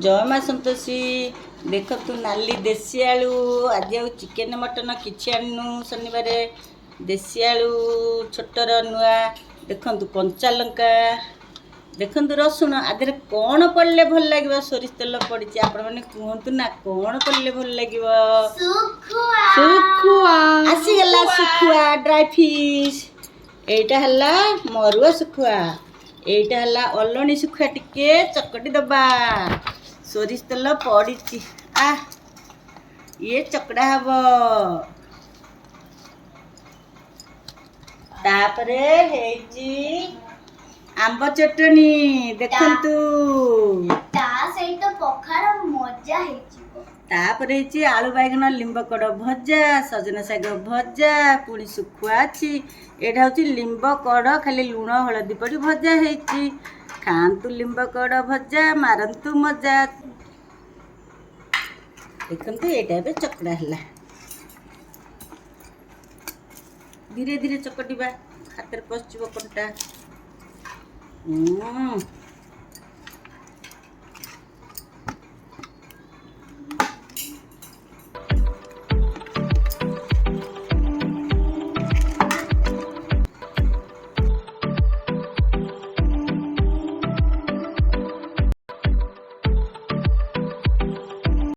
जय माँ संतोषी देखु नाली देसी आलू आज आउ चिकेन मटन किसी आनु शनिवार देसी आलू छोटर नुआ देखु कंचा लंका देखु रसुण आधे कौन पड़े भल लगे सोरिष तेल पड़ी आपण मैंने कहतु ना कौन पड़े भल लगे आसीगला सुखुआ ड्राई फिश एटा हला मरुआ सुखुआ एटा हला अलणी सुखुआ टिके चकटी दबा सोरिष तेल पड़ी आ ये चकड़ा हब तापरे हेची आंब चटनी देखंतु ता सहित पखार मजा हेची तापरे हेची आलू बैगन लिंब कड़ भजा सजना शाग भजा पुणी सुखुआ अछि एटा होची लिंब कड़ खाली लुण हलदी पड़ी भजा हेची खातु लिंब कड़ भजा मारंतु मजा देखंतु एटा बे चकड़ा हला धीरे धीरे चकटिबा हाथ रे पसचिबो कंटा